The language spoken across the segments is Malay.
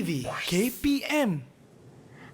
TV KPM.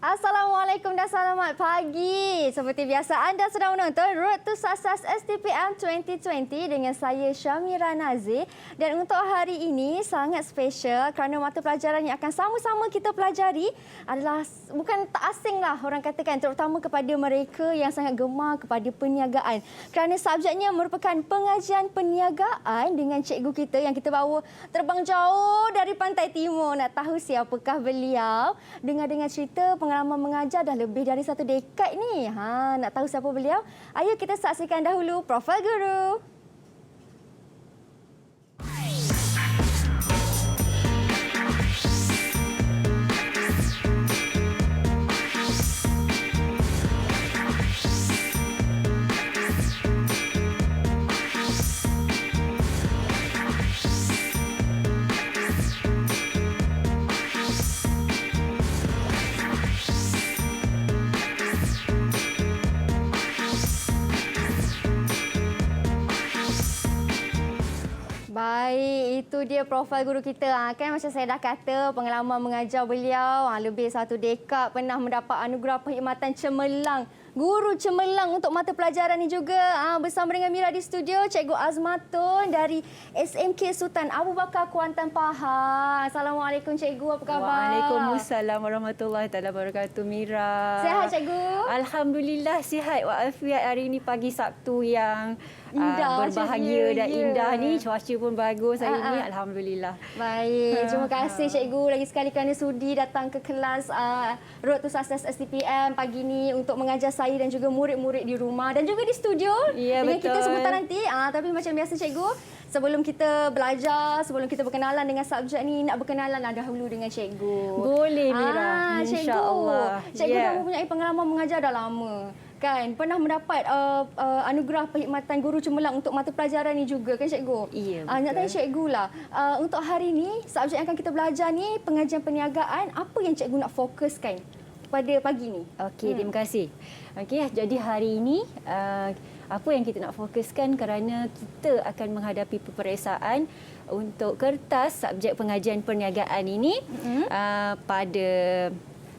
Assalamualaikum dan selamat pagi. Seperti biasa anda sedang menonton Road to Success STPM 2020 dengan saya Syamira Nazir. Dan untuk hari ini sangat special kerana mata pelajaran yang akan sama-sama kita pelajari adalah bukan tak asing lah orang katakan, terutama kepada mereka yang sangat gemar kepada perniagaan. Kerana subjeknya merupakan pengajian perniagaan dengan cikgu kita yang kita bawa terbang jauh dari pantai timur. Nak tahu siapakah beliau? Dengar-dengar cerita pengalaman mengajar dah lebih dari 1 dekad ni. Nak tahu siapa beliau? Ayo kita saksikan dahulu profil guru. Baik, itu dia profil guru kita. Kan macam saya dah kata, pengalaman mengajar beliau lebih 1 dekad, pernah mendapat anugerah perkhidmatan cemerlang. Guru cemerlang untuk mata pelajaran ini juga. Bersama dengan Mira di studio, Cikgu Azmatun dari SMK Sultan Abu Bakar Kuantan, Pahang. Assalamualaikum Cikgu, apa khabar? Waalaikumsalam warahmatullahi wabarakatuh, Mira. Sihat Cikgu? Alhamdulillah sihat walafiat. Hari ini pagi Sabtu yang indah, berbahagia dan indah ni. Cuaca pun bagus hari ini. Alhamdulillah. Baik, terima kasih Cikgu lagi sekali kerana sudi datang ke kelas Road to Success STPM pagi ni untuk mengajar saya dan juga murid-murid di rumah dan juga di studio ya, dengan betul. kita sebentar nanti. Tapi macam biasa Cikgu, sebelum kita belajar, sebelum kita berkenalan dengan subjek ni, nak berkenalan dahulu dengan Cikgu. Boleh Mira, insya-Allah. Cikgu dah mempunyai pengalaman mengajar dah lama. Kan, pernah mendapat anugerah perkhidmatan guru cemerlang untuk mata pelajaran ni juga kan Cikgu? Ya, nak tanya Cikgu lah, untuk hari ni subjek yang akan kita belajar ni pengajian perniagaan, apa yang Cikgu nak fokuskan pada pagi ni? Okey, terima kasih. Okey, jadi hari ini apa yang kita nak fokuskan kerana kita akan menghadapi peperiksaan untuk kertas subjek pengajian perniagaan ini pada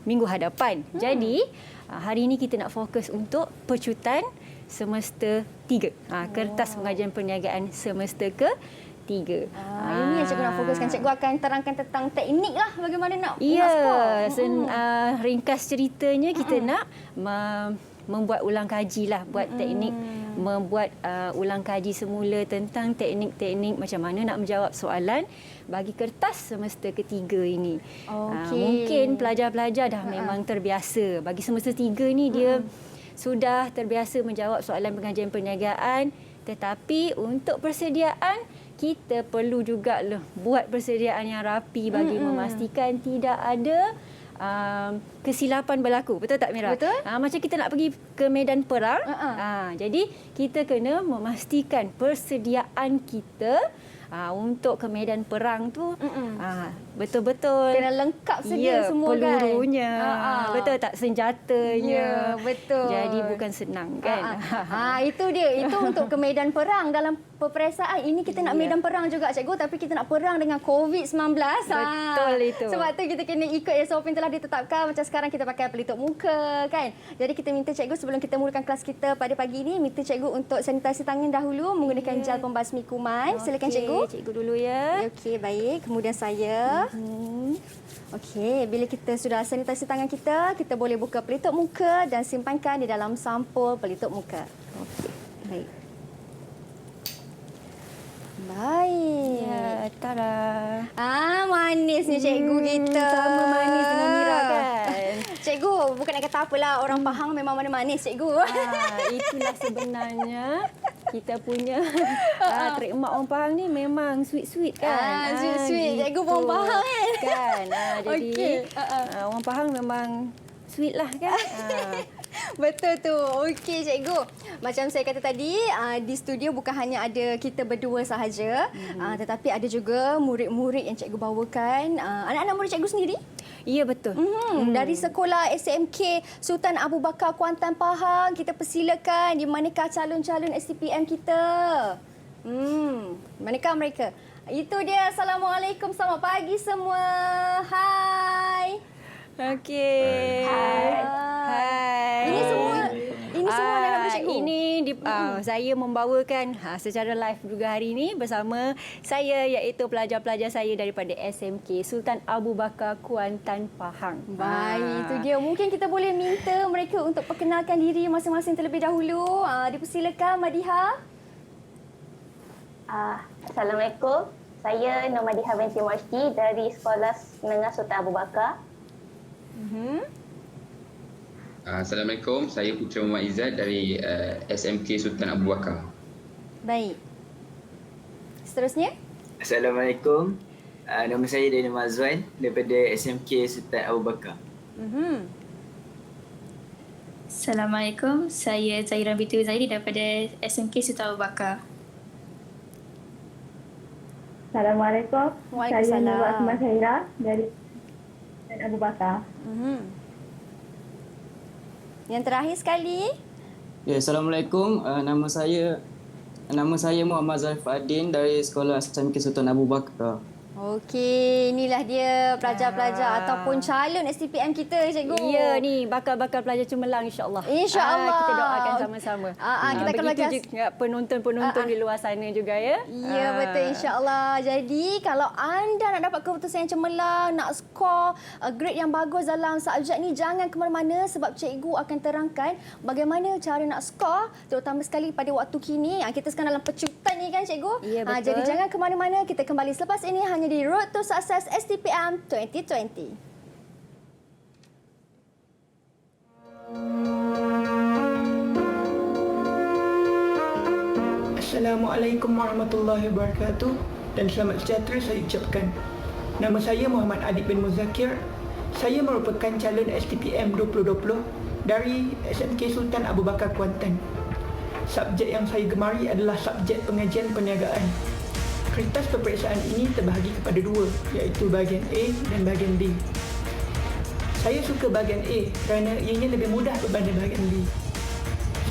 minggu hadapan. Jadi hari ini kita nak fokus untuk pecutan semester 3. Kertas pengajian perniagaan semester ke-3. Ini yang Cikgu nak fokuskan. Cikgu akan terangkan tentang teknik lah bagaimana nak ringkas ceritanya kita nak membuat ulang kaji lah, buat teknik membuat ulang kaji semula tentang teknik-teknik macam mana nak menjawab soalan bagi kertas semester ke-3 ini. Mungkin pelajar-pelajar dah memang terbiasa. Bagi semester 3 ni dia sudah terbiasa menjawab soalan pengajian perniagaan, tetapi untuk persediaan kita perlu juga buat persediaan yang rapi bagi memastikan tidak ada kesilapan berlaku. Betul tak Mira? Betul. Macam kita nak pergi ke medan perang. Jadi kita kena memastikan persediaan kita untuk ke medan perang tu betul-betul kena lengkap sedia semua pelurunya, kan. Betul tak, senjatanya. Ya, betul. Jadi bukan senang kan. Itu dia. Itu untuk ke medan perang. Dalam peperiksaan ini kita nak medan perang juga Cikgu, tapi kita nak perang dengan COVID-19. Betul itu. Sebab tu kita kena ikut SOP yang telah ditetapkan. Macam sekarang kita pakai pelitup muka kan. Jadi kita minta Cikgu sebelum kita mulakan kelas kita pada pagi ini, minta Cikgu untuk sanitasi tangan dahulu menggunakan gel pembasmi kuman. Silakan Cikgu. Cikgu dulu ya. Okey, baik. Kemudian saya. Okey, bila kita sudah sanitasi tangan kita, kita boleh buka pelitup muka dan simpankan di dalam sampul pelitup muka. Okey, baik. Baik. Ya, tada. Manis ni Cikgu kita. Sama manis dengan Mira kan. Cikgu, bukan nak kata apalah, orang Pahang memang mana manis Cikgu. Itulah sebenarnya kita punya trademark orang Pahang ni memang sweet-sweet kan. Sweet-sweet. Cikgu pun orang Pahang kan. Jadi orang Pahang memang sweet lah kan. Betul tu. Okey Cikgu. Macam saya kata tadi, di studio bukan hanya ada kita berdua sahaja, tetapi ada juga murid-murid yang Cikgu bawakan. Anak-anak murid Cikgu sendiri? Ya, betul. Dari sekolah SMK Sultan Abu Bakar Kuantan, Pahang, kita persilakan di manakah calon-calon STPM kita? Manakah mereka? Itu dia. Assalamualaikum. Selamat pagi semua. Hai. Okey. Hai. Ini semua anak-anak cikgu. Ini saya membawakan secara live juga hari ini bersama saya iaitu pelajar-pelajar saya daripada SMK Sultan Abu Bakar Kuantan Pahang. Baik, itu dia. Mungkin kita boleh minta mereka untuk perkenalkan diri masing-masing terlebih dahulu. Dipersilakan Madiha. Assalamualaikum. Saya Nomadiha binti Majdi dari Sekolah Menengah Sultan Abu Bakar. Assalamualaikum, saya Putra Muhammad Izzat dari SMK Sultan Abu Bakar. Baik. Seterusnya? Assalamualaikum. Nama saya Daniel Mazwan daripada SMK Sultan Abu Bakar. Assalamualaikum, saya Zaira Binti Zaidi daripada SMK Sultan Abu Bakar. Assalamualaikum. Waalaikumsalam. Saya Nurul Asma Zaira dari Sultan Abu Bakar. Yang terakhir sekali. Ya, Assalamualaikum. Nama saya Muhammad Zarif Adin dari Sekolah SMK Sultan Abu Bakar. Okey, inilah dia pelajar-pelajar ataupun calon STPM kita, cikgu. Ya, ni bakal pelajar cemerlang insya-Allah. InsyaAllah. Kita doakan sama-sama. Kita akan begitu belajar juga penonton-penonton di luar sana juga ya. Ya, betul, insyaAllah. Jadi, kalau anda nak dapat keputusan yang cemerlang, nak skor grade yang bagus dalam subjek ni, jangan ke mana-mana sebab cikgu akan terangkan bagaimana cara nak skor, terutama sekali pada waktu kini. Kita sekarang dalam pecutan ni kan, cikgu? Ya, betul. Jadi, jangan ke mana-mana. Kita kembali selepas ini hanya di Road to Success STPM 2020. Assalamualaikum warahmatullahi wabarakatuh dan selamat sejahtera saya ucapkan. Nama saya Muhammad Adib bin Muzakir. Saya merupakan calon STPM 2020 dari SMK Sultan Abu Bakar Kuantan. Subjek yang saya gemari adalah subjek pengajian perniagaan. Kertas peperiksaan ini terbahagi kepada dua, iaitu bahagian A dan bahagian B. Saya suka bahagian A kerana ianya lebih mudah berbanding bahagian B.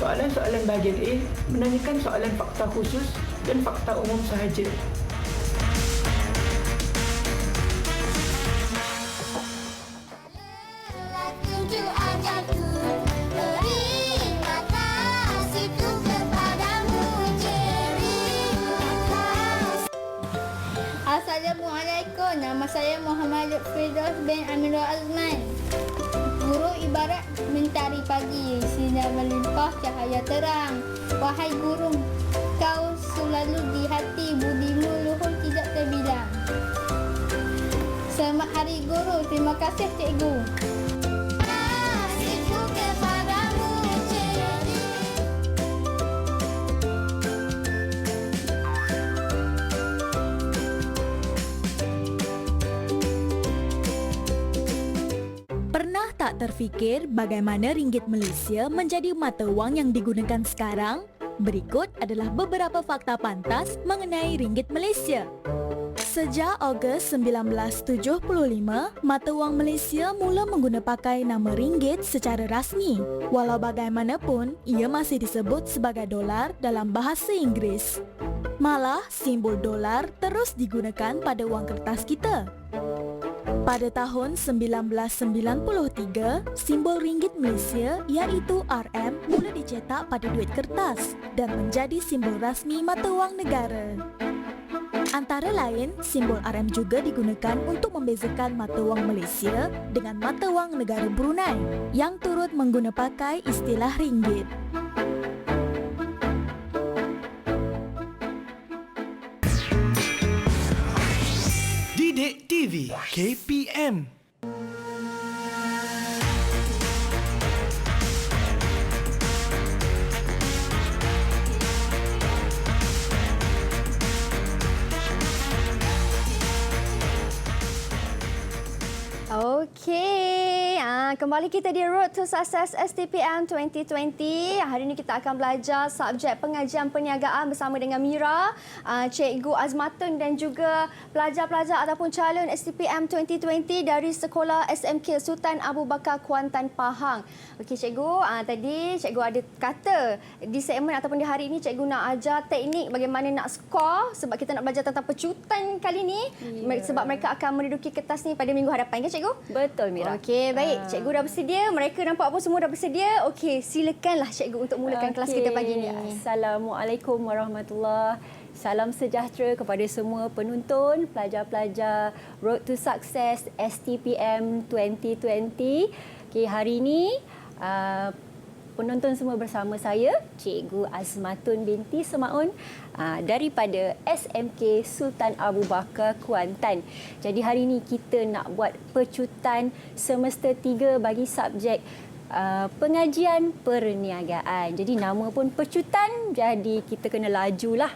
Soalan-soalan bahagian A menanyakan soalan fakta khusus dan fakta umum sahaja. Assalamualaikum, nama saya Muhammad Firdaus bin Amirul Azman. Guru ibarat mentari pagi, sinar melimpah cahaya terang. Wahai guru, kau selalu di hati, budimu luhur tidak terbilang. Selamat Hari Guru, terima kasih cikgu. Pernah tak terfikir bagaimana ringgit Malaysia menjadi mata wang yang digunakan sekarang? Berikut adalah beberapa fakta pantas mengenai ringgit Malaysia. Sejak Ogos 1975, mata wang Malaysia mula menggunakan nama ringgit secara rasmi. Walau bagaimanapun, ia masih disebut sebagai dolar dalam bahasa Inggeris. Malah, simbol dolar terus digunakan pada wang kertas kita. Pada tahun 1993, simbol ringgit Malaysia iaitu RM mula dicetak pada duit kertas dan menjadi simbol rasmi mata wang negara. Antara lain, simbol RM juga digunakan untuk membezakan mata wang Malaysia dengan mata wang negara Brunei yang turut menggunakan istilah ringgit. Didik TV KPM. Okey, Kembali kita di Road to Success STPM 2020. Hari ini kita akan belajar subjek pengajian perniagaan bersama dengan Mira, Cikgu Azmatun dan juga pelajar-pelajar ataupun calon STPM 2020 dari Sekolah SMK Sultan Abu Bakar Kuantan Pahang. Okey Cikgu, tadi Cikgu ada kata di segmen ataupun di hari ini Cikgu nak ajar teknik bagaimana nak skor sebab kita nak belajar tentang pecutan kali ni. Sebab mereka akan menduduki kertas ni pada minggu hadapan, ke Cikgu? Betul Mira. Okey, baik. Cikgu dah bersedia. Mereka nampak apa semua dah bersedia. Okey, silakanlah Cikgu untuk mulakan kelas kita pagi ni. Assalamualaikum warahmatullahi. Salam sejahtera kepada semua penonton, pelajar-pelajar Road to Success STPM 2020. Okey, hari ini penonton semua bersama saya, Cikgu Azmatun binti Semaun daripada SMK Sultan Abu Bakar Kuantan. Jadi hari ini kita nak buat pecutan semester 3 bagi subjek pengajian perniagaan. Jadi nama pun pecutan, jadi kita kena lajulah.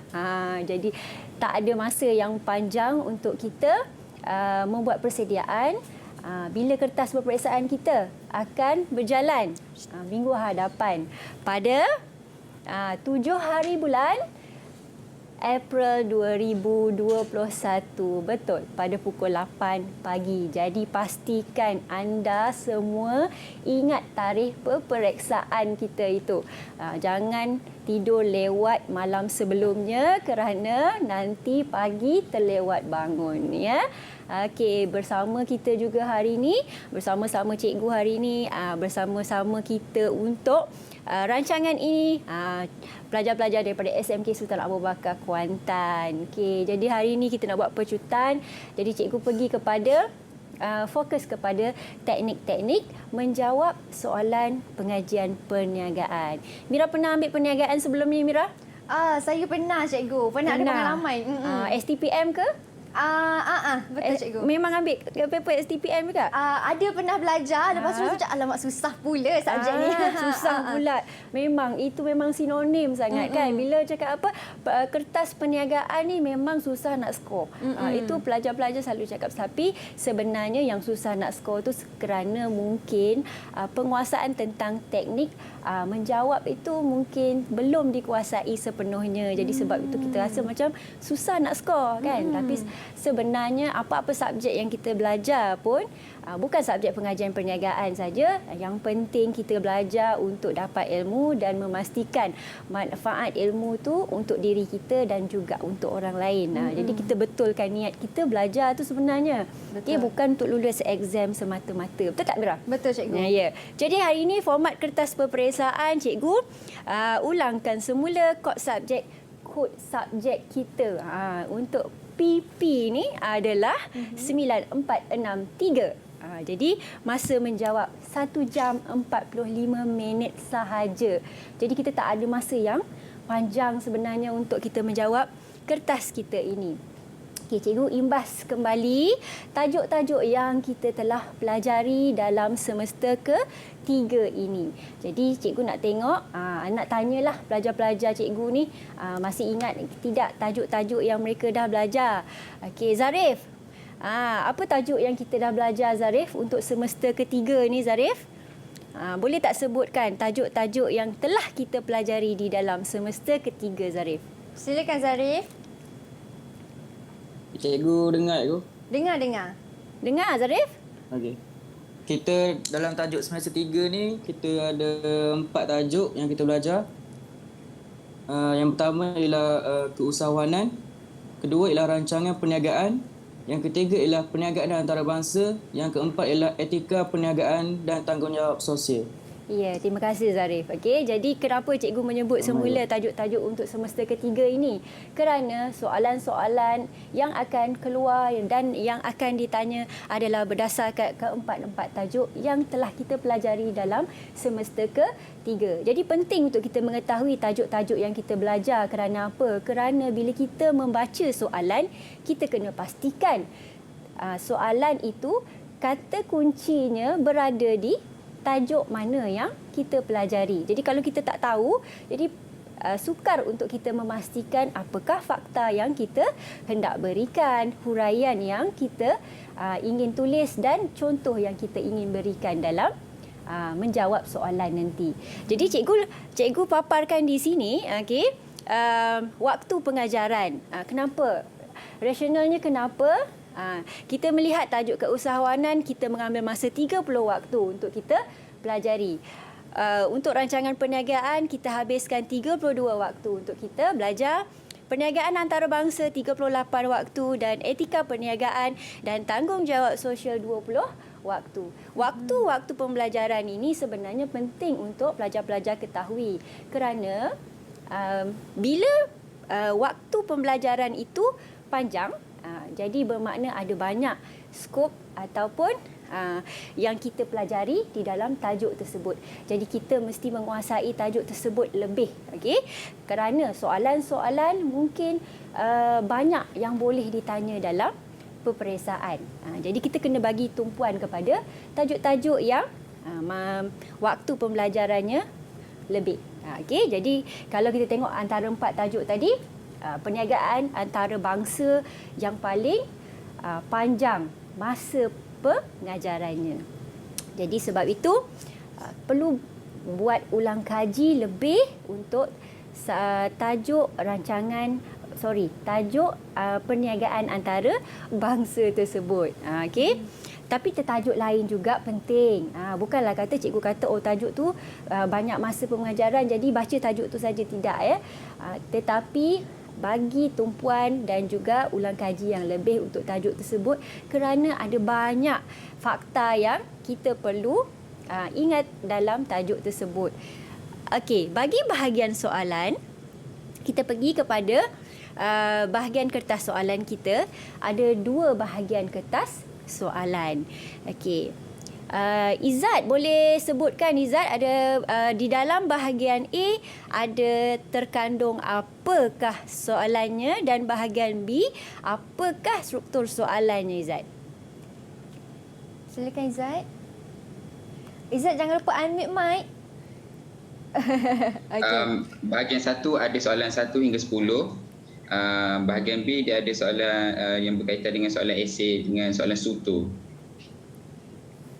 Jadi tak ada masa yang panjang untuk kita membuat persediaan. Bila kertas peperiksaan kita akan berjalan minggu hadapan pada 7 hari bulan April 2021. Betul, pada pukul 8 pagi. Jadi pastikan anda semua ingat tarikh peperiksaan kita itu. Jangan tidur lewat malam sebelumnya kerana nanti pagi terlewat bangun, ya. Okey, bersama kita juga hari ini, bersama-sama cikgu hari ini, bersama-sama kita untuk rancangan ini, pelajar-pelajar daripada SMK Sultan Abu Bakar Kuantan. Okey, jadi hari ini kita nak buat pecutan. Jadi cikgu pergi kepada fokus kepada teknik-teknik menjawab soalan pengajian perniagaan. Mira pernah ambil perniagaan sebelum ni, Mira? Saya pernah Cikgu. Pernah ada pengalaman. STPM ke? Betul Cikgu. Memang ambil paper STPM juga? Ada pernah belajar. Lepas tu saya cakap, alamak susah pula subjek ni. Susah pula. Memang, itu memang sinonim sangat kan. Bila cakap apa, kertas perniagaan ni memang susah nak skor. Itu pelajar-pelajar selalu cakap. Tapi sebenarnya yang susah nak skor tu kerana mungkin penguasaan tentang teknik menjawab itu mungkin belum dikuasai sepenuhnya. Jadi sebab itu kita rasa macam susah nak skor kan. Tapi sebenarnya apa-apa subjek yang kita belajar pun bukan subjek pengajian perniagaan saja. Yang penting kita belajar untuk dapat ilmu dan memastikan manfaat ilmu tu untuk diri kita dan juga untuk orang lain. Jadi kita betulkan niat kita belajar tu sebenarnya. Okay, bukan untuk lulus exam semata-mata. Betul tak Mira? Betul Cikgu. Ya. Jadi hari ini format kertas peperiksaan Cikgu ulangkan semula kod subjek kita. Untuk PP ni adalah 9463. Jadi masa menjawab 1 jam 45 minit sahaja. Jadi kita tak ada masa yang panjang sebenarnya untuk kita menjawab kertas kita ini. Okey, cikgu imbas kembali tajuk-tajuk yang kita telah pelajari dalam semester ke-3 ini. Jadi cikgu nak tengok, nak tanyalah pelajar-pelajar cikgu ni masih ingat tidak tajuk-tajuk yang mereka dah belajar. Okey, Zarif. Apa tajuk yang kita dah belajar Zarif untuk semester ke-3 ni Zarif? Boleh tak sebutkan tajuk-tajuk yang telah kita pelajari di dalam semester ke-3 Zarif? Silakan Zarif. Cikgu dengar cikgu? Dengar Zarif? Okey. Kita dalam tajuk semester 3 ni, kita ada 4 tajuk yang kita belajar. Yang pertama ialah keusahawanan. Kedua ialah rancangan perniagaan. Yang ketiga ialah perniagaan antarabangsa. Yang keempat ialah etika perniagaan dan tanggungjawab sosial. Ya, terima kasih Zarif. Okey, jadi kenapa cikgu menyebut semula tajuk-tajuk untuk semester ke-3 ini? Kerana soalan-soalan yang akan keluar dan yang akan ditanya adalah berdasarkan keempat-empat tajuk yang telah kita pelajari dalam semester ke-3. Jadi penting untuk kita mengetahui tajuk-tajuk yang kita belajar. Kerana apa? Kerana bila kita membaca soalan, kita kena pastikan soalan itu kata kuncinya berada di tajuk mana yang kita pelajari. Jadi kalau kita tak tahu, jadi sukar untuk kita memastikan apakah fakta yang kita hendak berikan, huraian yang kita ingin tulis dan contoh yang kita ingin berikan dalam menjawab soalan nanti. Jadi cikgu paparkan di sini, okey, waktu pengajaran. Kenapa? Rasionalnya kenapa? Kita melihat tajuk keusahawanan, kita mengambil masa 30 waktu untuk kita pelajari. Untuk rancangan perniagaan, kita habiskan 32 waktu untuk kita belajar. Perniagaan antarabangsa 38 waktu dan etika perniagaan dan tanggungjawab sosial 20 waktu. Waktu-waktu pembelajaran ini sebenarnya penting untuk pelajar-pelajar ketahui kerana bila waktu pembelajaran itu panjang, jadi bermakna ada banyak skop ataupun yang kita pelajari di dalam tajuk tersebut. Jadi kita mesti menguasai tajuk tersebut lebih, okey? Kerana soalan-soalan mungkin banyak yang boleh ditanya dalam peperiksaan. Jadi kita kena bagi tumpuan kepada tajuk-tajuk yang waktu pembelajarannya lebih. Okey, jadi kalau kita tengok antara 4 tajuk tadi, perniagaan antarabangsa yang paling panjang masa pengajarannya. Jadi sebab itu perlu buat ulang kaji lebih untuk tajuk perniagaan antarabangsa tersebut. Okey. Tapi tajuk lain juga penting. Bukanlah kata cikgu kata tajuk tu banyak masa pengajaran jadi baca tajuk tu saja, tidak ya. Tetapi bagi tumpuan dan juga ulang kaji yang lebih untuk tajuk tersebut kerana ada banyak fakta yang kita perlu ingat dalam tajuk tersebut. Okey, bagi bahagian soalan, kita pergi kepada bahagian kertas soalan kita. Ada 2 bahagian kertas soalan. Okey. Izzat, boleh sebutkan Izzat ada di dalam bahagian A ada terkandung apakah soalannya dan bahagian B apakah struktur soalannya, Izzat? Silakan Izzat. Izzat jangan lupa unmute mic. Okay. Bahagian 1 ada soalan 1 hingga 10. Bahagian B dia ada soalan yang berkaitan dengan soalan esei dengan soalan SUTO.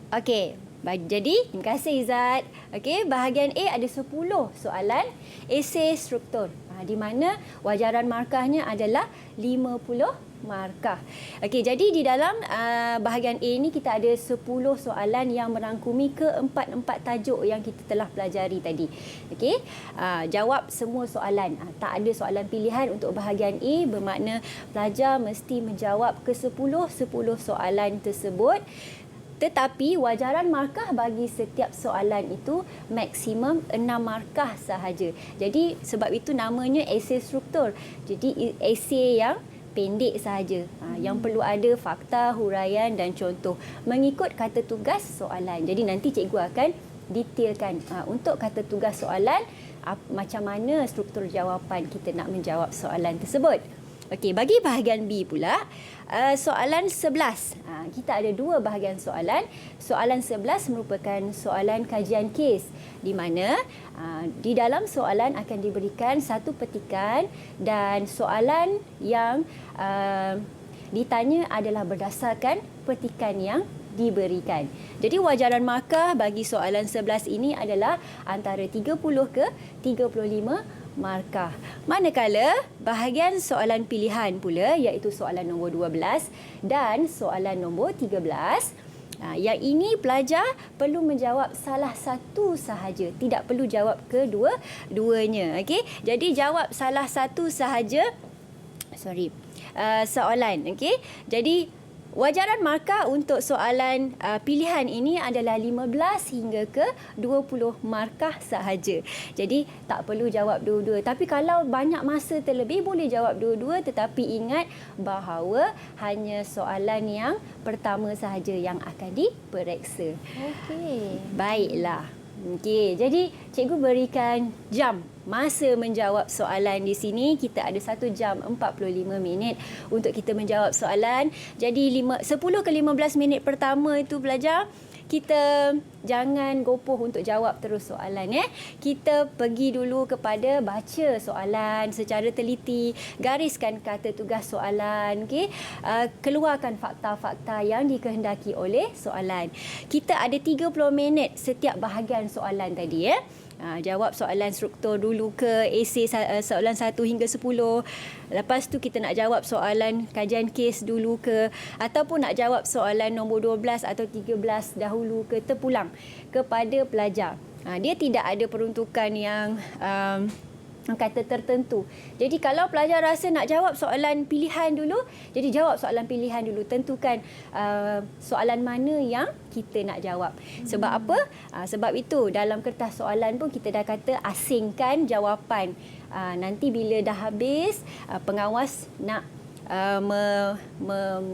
Okey, jadi terima kasih Izzat. Okey, bahagian A ada 10 soalan esei struktur. Di mana wajaran markahnya adalah 50 markah. Okey, jadi di dalam bahagian A ni kita ada 10 soalan yang merangkumi keempat-empat tajuk yang kita telah pelajari tadi. Okey, jawab semua soalan. Tak ada soalan pilihan untuk bahagian A, bermakna pelajar mesti menjawab ke 10 soalan tersebut. Tetapi wajaran markah bagi setiap soalan itu maksimum 6 markah sahaja. Jadi sebab itu namanya esei struktur. Jadi esei yang pendek sahaja. Yang perlu ada fakta, huraian dan contoh mengikut kata tugas soalan. Jadi nanti cikgu akan detailkan untuk kata tugas soalan macam mana struktur jawapan kita nak menjawab soalan tersebut. Okey, bagi bahagian B pula, soalan 11. Kita ada 2 bahagian soalan. Soalan 11 merupakan soalan kajian kes di mana di dalam soalan akan diberikan satu petikan dan soalan yang ditanya adalah berdasarkan petikan yang diberikan. Jadi wajaran markah bagi soalan 11 ini adalah antara 30 ke 35 markah. Manakala bahagian soalan pilihan pula iaitu soalan nombor 12 dan soalan nombor 13, yang ini pelajar perlu menjawab salah satu sahaja, tidak perlu jawab kedua-duanya. Okey, jadi jawab salah satu sahaja soalan. Okey, jadi wajaran markah untuk soalan pilihan ini adalah 15 hingga ke 20 markah sahaja. Jadi tak perlu jawab dua-dua. Tapi kalau banyak masa terlebih boleh jawab dua-dua, tetapi ingat bahawa hanya soalan yang pertama sahaja yang akan diperiksa. Okey. Baiklah. Okey, jadi cikgu berikan jam masa menjawab soalan di sini. Kita ada 1 jam 45 minit untuk kita menjawab soalan. Jadi 10 ke 15 minit pertama itu pelajar, kita jangan gopoh untuk jawab terus soalan. Kita pergi dulu kepada baca soalan secara teliti, gariskan kata tugas soalan, keluarkan fakta-fakta yang dikehendaki oleh soalan. Kita ada 30 minit setiap bahagian soalan tadi. Jawab soalan struktur dulu ke esei soalan 1 hingga 10. Lepas tu kita nak jawab soalan kajian kes dulu ke, ataupun nak jawab soalan nombor 12 atau 13 dahulu ke, terpulang kepada pelajar. Dia tidak ada peruntukan yang kata tertentu. Jadi kalau pelajar rasa nak jawab soalan pilihan dulu, jadi jawab soalan pilihan dulu. Tentukan soalan mana yang kita nak jawab. Sebab apa? Sebab itu dalam kertas soalan pun kita dah kata asingkan jawapan. Nanti bila dah habis, pengawas nak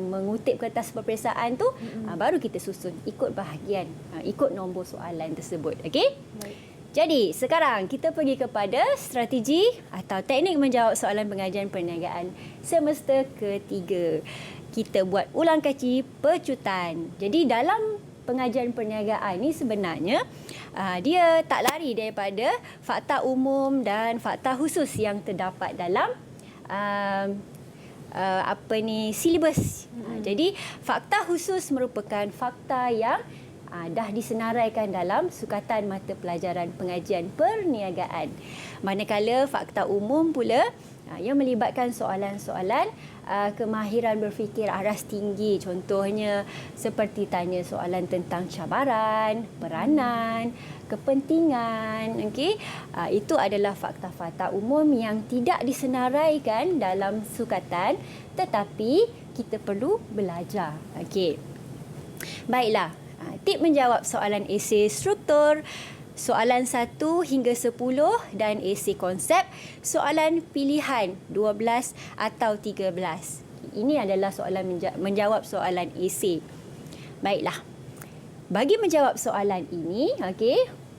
mengutip kertas peperiksaan tu, baru kita susun ikut bahagian, ikut nombor soalan tersebut. Okey? Jadi, sekarang kita pergi kepada strategi atau teknik menjawab soalan pengajian perniagaan semester ketiga. Kita buat ulang kaji pecutan. Jadi, dalam pengajian perniagaan ni sebenarnya dia tak lari daripada fakta umum dan fakta khusus yang terdapat dalam silibus. Jadi, fakta khusus merupakan fakta yang dah disenaraikan dalam sukatan mata pelajaran pengajian perniagaan. Manakala fakta umum pula yang melibatkan soalan-soalan kemahiran berfikir aras tinggi. Contohnya seperti tanya soalan tentang cabaran, peranan, kepentingan. Itu adalah fakta-fakta umum yang tidak disenaraikan dalam sukatan, tetapi kita perlu belajar. Baiklah. Tip menjawab soalan esei struktur, soalan 1 hingga 10 dan esei konsep, soalan pilihan 12 atau 13. Ini adalah soalan menjawab soalan esei. Baiklah. Bagi menjawab soalan ini,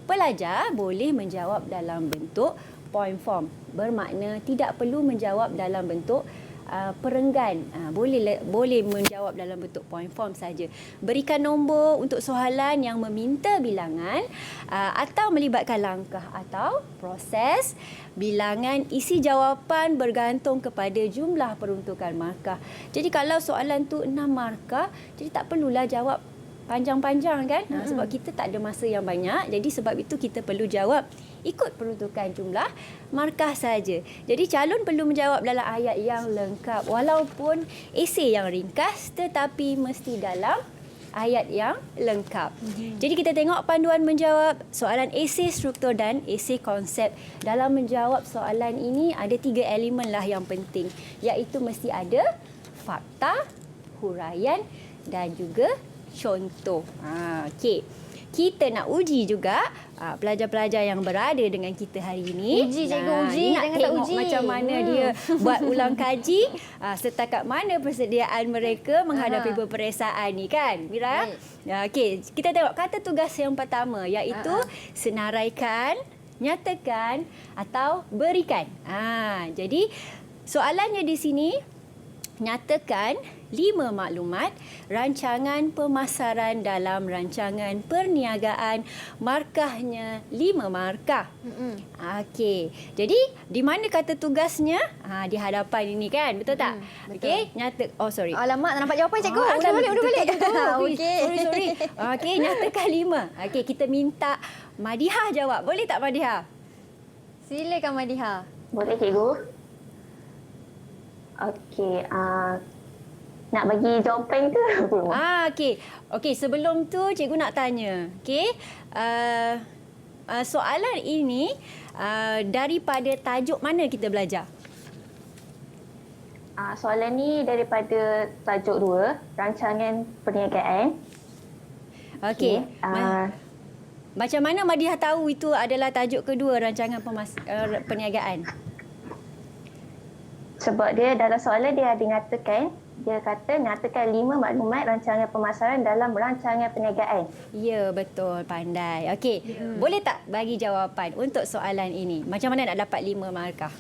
pelajar boleh menjawab dalam bentuk point form. Bermakna tidak perlu menjawab dalam bentuk perenggan. Boleh menjawab dalam bentuk point form saja. Berikan nombor untuk soalan yang meminta bilangan atau melibatkan langkah atau proses. Bilangan isi jawapan bergantung kepada jumlah peruntukan markah. Jadi kalau soalan tu 6 markah, jadi tak perlulah jawab panjang-panjang kan? Sebab kita tak ada masa yang banyak. Jadi sebab itu kita perlu jawab ikut peruntukan jumlah markah saja. Jadi calon perlu menjawab dalam ayat yang lengkap. Walaupun esei yang ringkas, tetapi mesti dalam ayat yang lengkap. Jadi kita tengok panduan menjawab soalan esei struktur dan esei konsep. Dalam menjawab soalan ini ada 3 elemen lah yang penting. Iaitu mesti ada fakta, huraian dan juga contoh. Kita nak uji juga pelajar-pelajar yang berada dengan kita hari ini. Uji, cikgu uji. Nak Jangan tengok tak uji. macam mana dia buat ulang kaji, setakat mana persediaan mereka menghadapi peperiksaan ni kan, Mira? Kita tengok kata tugas yang pertama, iaitu senaraikan, nyatakan atau berikan. Jadi soalannya di sini, nyatakan 5 maklumat rancangan pemasaran dalam rancangan perniagaan, markahnya 5 markah. Jadi di mana kata tugasnya? Di hadapan ini kan, betul tak? Sorry. Alamak, tak nampak jawapan cikgu. Udah balik. Sorry. Nyatakan 5. Kita minta Madihah jawab. Boleh tak Madihah? Silakan Madihah. Boleh cikgu? Nak bagi jawapan ke? Okey, sebelum tu cikgu nak tanya. Soalan ini daripada tajuk mana kita belajar? Soalan ni daripada tajuk 2, rancangan perniagaan. Macam mana Madihah tahu itu adalah tajuk kedua rancangan perniagaan? Sebab dia dalam soalan dia ada mengatakan Dia kata nyatakan 5 maklumat rancangan pemasaran dalam rancangan perniagaan. Ya, betul. Pandai. Okey, boleh tak bagi jawapan untuk soalan ini? Macam mana nak dapat 5 markah?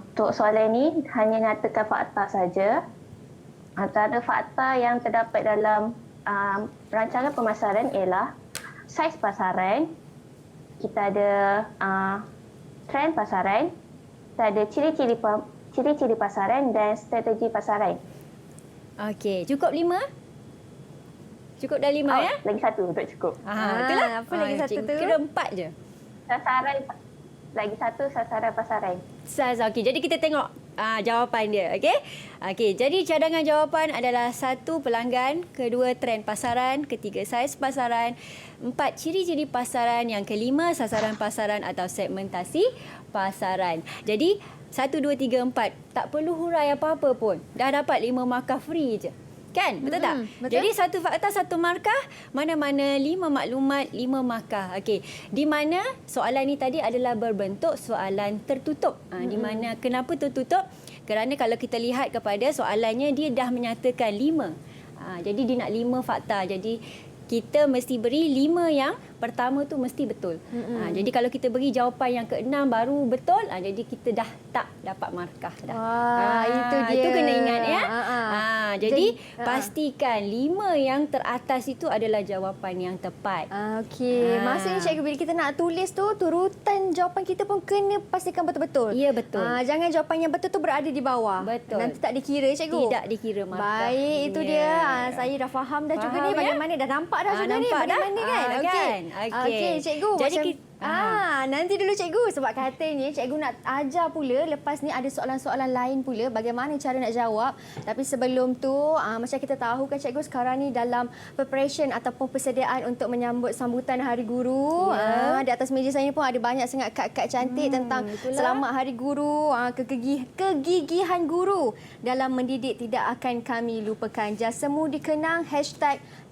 Untuk soalan ini hanya nyatakan fakta saja. Antara fakta yang terdapat dalam rancangan pemasaran ialah saiz pasaran, kita ada trend pasaran, kita ada ciri-ciri pasaran dan strategi pasaran. Okey, cukup 5? Cukup dah 5 ya? Lagi satu untuk cukup. Itulah. Apa lagi satu tu? Kira 4 je. Sasaran, lagi satu sasaran pasaran. Okey, jadi kita tengok jawapan dia. Okey, jadi cadangan jawapan adalah 1 pelanggan, 2 trend pasaran, 3 saiz pasaran, 4 ciri-ciri pasaran, yang kelima sasaran pasaran atau segmentasi pasaran. Jadi 1, 2, 3, 4 tak perlu hurai apa-apa pun. Dah dapat 5 markah free je. Kan? Betul tak? Betul. Jadi 1 fakta 1 markah, mana-mana 5 maklumat 5 markah. Okey. Di mana soalan ni tadi adalah berbentuk soalan tertutup. Di mana kenapa tertutup? Kerana kalau kita lihat kepada soalannya dia dah menyatakan 5. Jadi dia nak 5 fakta. Jadi kita mesti beri 5 yang pertama tu mesti betul. Jadi kalau kita beri jawapan yang ke-6 baru betul, jadi kita dah tak dapat markah dah. Itu dia. Itu kena ingat ya. Jadi pastikan 5 yang teratas itu adalah jawapan yang tepat. Okey. Maksudnya cikgu bila kita nak tulis tu, turutan jawapan kita pun kena pastikan betul-betul. Ya, betul. Jangan jawapan yang betul tu berada di bawah. Betul. Nanti tak dikira cikgu. Tidak dikira markah. Baik, itu dia. Saya dah faham dah juga ni bagaimana. Dah nampak dah juga ni nampak bagaimana dah? kan. Okey. Okey. Cikgu. Jadi macam, nanti dulu cikgu, sebab katanya cikgu nak ajar pula lepas ni ada soalan-soalan lain pula bagaimana cara nak jawab. Tapi sebelum tu macam kita tahu kan cikgu, sekarang ni dalam preparation ataupun persediaan untuk menyambut sambutan Hari Guru. Di atas meja saya pun ada banyak sangat kad-kad cantik tentang selamat Hari Guru, kegigihan guru dalam mendidik tidak akan kami lupakan, jasamu dikenang,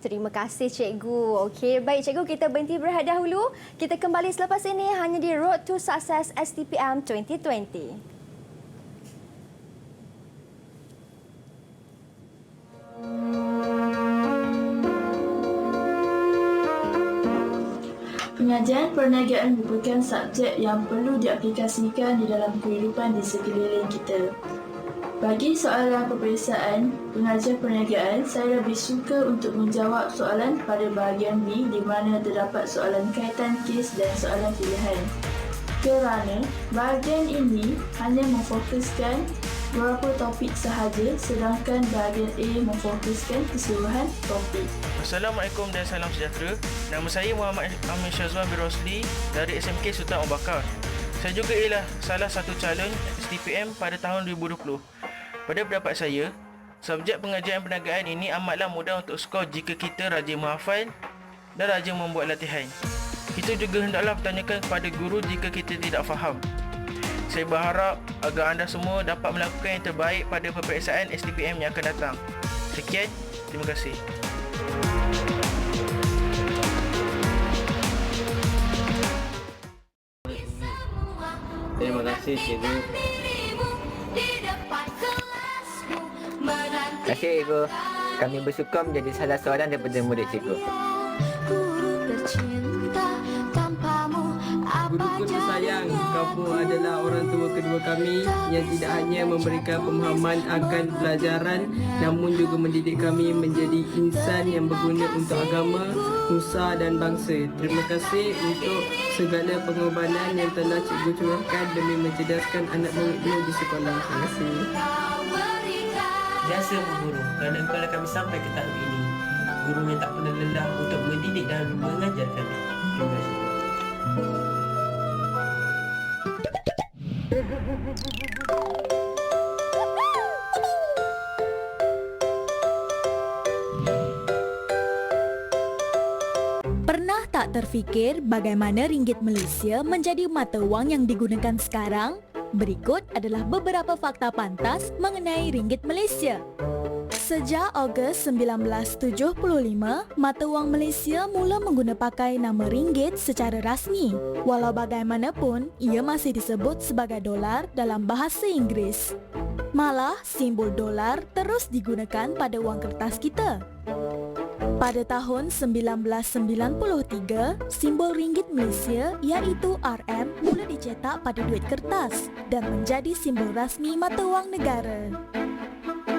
#terima kasih cikgu. Okey, baik cikgu, kita berhenti berehat dahulu. Kita kembali selepas ini hanya di Road to Success STPM 2020. Pengajian perniagaan merupakan subjek yang perlu diaplikasikan di dalam kehidupan di sekeliling kita. Bagi soalan peperiksaan pengajian perniagaan, saya lebih suka untuk menjawab soalan pada bahagian B di mana terdapat soalan kaitan kes dan soalan pilihan. Kerana bahagian ini hanya memfokuskan beberapa topik sahaja, sedangkan bahagian A memfokuskan keseluruhan topik. Assalamualaikum dan salam sejahtera. Nama saya Muhammad Amin Syazwan bin Rosli dari SMK Sultan Abu Bakar. Saya juga ialah salah satu calon STPM pada tahun 2020. Pada pendapat saya, subjek pengajian perniagaan ini amatlah mudah untuk skor jika kita rajin menghafal dan rajin membuat latihan. Kita juga hendaklah bertanyakan kepada guru jika kita tidak faham. Saya berharap agar anda semua dapat melakukan yang terbaik pada peperiksaan STPM yang akan datang. Sekian, terima kasih. Terima kasih cikgu. Terima kasih cikgu. Kami bersyukur menjadi salah seorang daripada murid cikgu. Guru-guru tersayang, kamu adalah orang tua kedua kami yang tidak hanya memberikan pemahaman akan pelajaran namun juga mendidik kami menjadi insan yang berguna untuk agama, nusa dan bangsa. Terima kasih untuk segala pengorbanan yang telah cikgu curahkan demi mencerdaskan anak muridmu di sekolah. Terima kasih. Jasa guru, kerana engkaulah kami sampai ke tahap ini. Guru yang tak pernah lelah untuk mendidik dan mengajar kami. Terima kasih. Pernah tak terfikir bagaimana ringgit Malaysia menjadi mata wang yang digunakan sekarang? Berikut adalah beberapa fakta pantas mengenai ringgit Malaysia. Sejak Ogos 1975, mata wang Malaysia mula menggunakan pakai nama ringgit secara rasmi. Walau bagaimanapun, ia masih disebut sebagai dolar dalam bahasa Inggeris. Malah, simbol dolar terus digunakan pada wang kertas kita. Pada tahun 1993, simbol ringgit Malaysia iaitu RM mula dicetak pada duit kertas dan menjadi simbol rasmi mata wang negara.